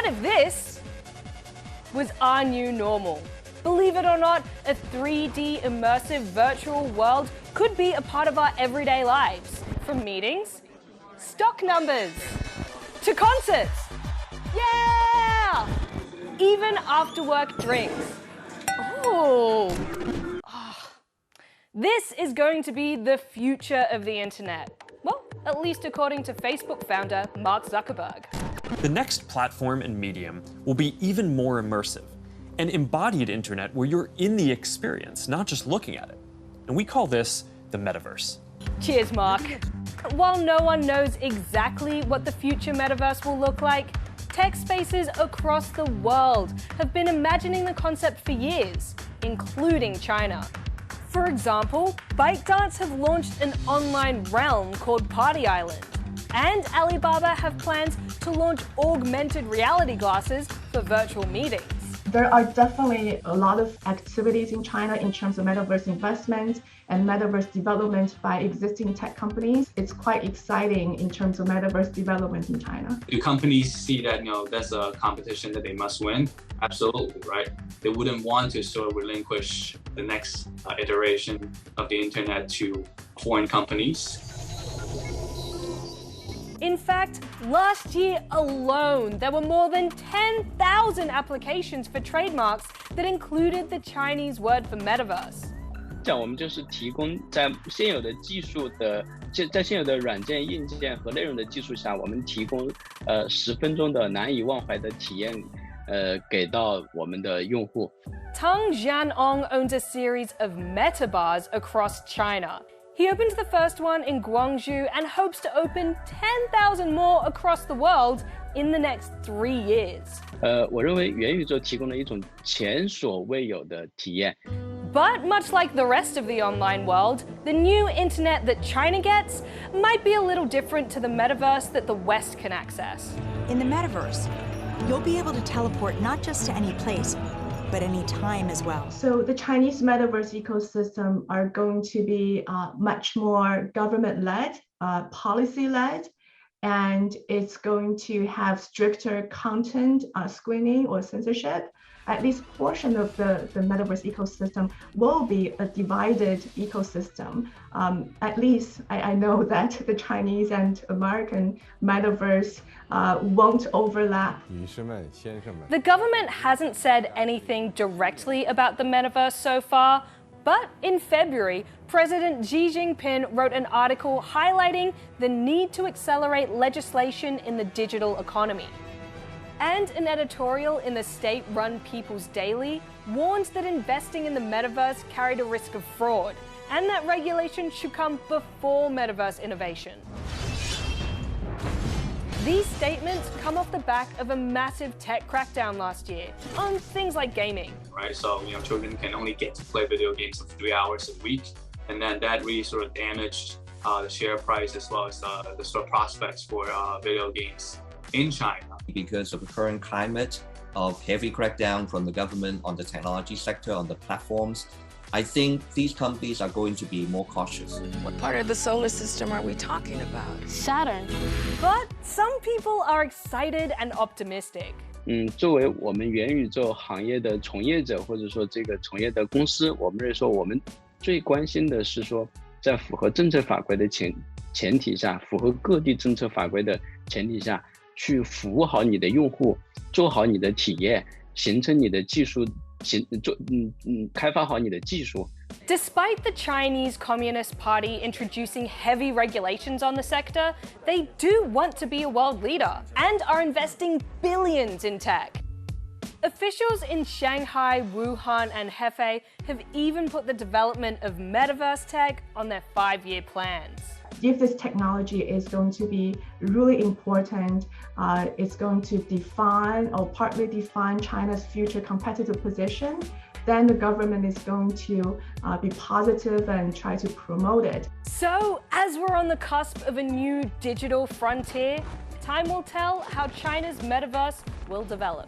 What if this was our new normal? Believe it or not, a 3D immersive virtual world could be a part of our everyday lives. From meetings, stock numbers, to concerts. Yeah! Even after work drinks. Oh. This is going to be the future of the internet. Well, at least according to Facebook founder Mark Zuckerberg. The next platform and medium will be even more immersive, an embodied internet where you're in the experience, not just looking at it. And we call this the Metaverse. Cheers, Mark. While no one knows exactly what the future Metaverse will look like, tech spaces across the world have been imagining the concept for years, including China. For example, ByteDance have launched an online realm called Party Island. And Alibaba have plans to launch augmented reality glasses for virtual meetings. There are definitely a lot of activities in China in terms of metaverse investment and metaverse development by existing tech companies. It's quite exciting in terms of metaverse development in China. Do companies see that, that's a competition that they must win? Absolutely, right? They wouldn't want to sort of relinquish the next iteration of the internet to foreign companies. In fact, last year alone, there were more than 10,000 applications for trademarks that included the Chinese word for metaverse. 像我们就是提供在现有的技术的，在现有的软件、硬件和内容的技术下，我们提供10分钟的难以忘怀的体验，给到我们的用户。Tang Jianong owns a series of meta bars across China. He opened the first one in Guangzhou and hopes to open 10,000 more across the world in the next 3 years. 我认为元宇宙提供了一种前所未有的体验。But much like the rest of the online world, the new internet that China gets might be a little different to the metaverse that the West can access. In the metaverse, you'll be able to teleport not just to any place, but any time as well. So the Chinese metaverse ecosystem are going to be much more government-led, policy-led, and it's going to have stricter content screening or censorship. At least portion of the metaverse ecosystem will be a divided ecosystem. At least I know that the Chinese and American metaverse won't overlap. The government hasn't said anything directly about the metaverse so far, but in February, President Xi Jinping wrote an article highlighting the need to accelerate legislation in the digital economy. And an editorial in the state-run People's Daily warned that investing in the metaverse carried a risk of fraud, and that regulation should come before metaverse innovation. These statements come off the back of a massive tech crackdown last year on things like gaming. Right, so children can only get to play video games for 3 hours a week, and then that really sort of damaged the share price as well as the sort of prospects for video games in China. Because of the current climate of heavy crackdown from the government on the technology sector, on the platforms, I think these companies are going to be more cautious. What part of the solar system are we talking about? Saturn. But some people are excited and optimistic. 作为我们元宇宙行业的从业者，或者说这个从业的公司，我们认为说我们最关心的是说，在符合政策法规的前提下，符合各地政策法规的前提下，去服务好你的用户，做好你的体验，形成你的技术，开发好你的技术。Despite the Chinese Communist Party introducing heavy regulations on the sector, they do want to be a world leader and are investing billions in tech. Officials in Shanghai, Wuhan, and Hefei have even put the development of metaverse tech on their 5-year plans. If this technology is going to be really important, it's going to define or partly define China's future competitive position, then the government is going to be positive and try to promote it. So, as we're on the cusp of a new digital frontier, time will tell how China's metaverse will develop.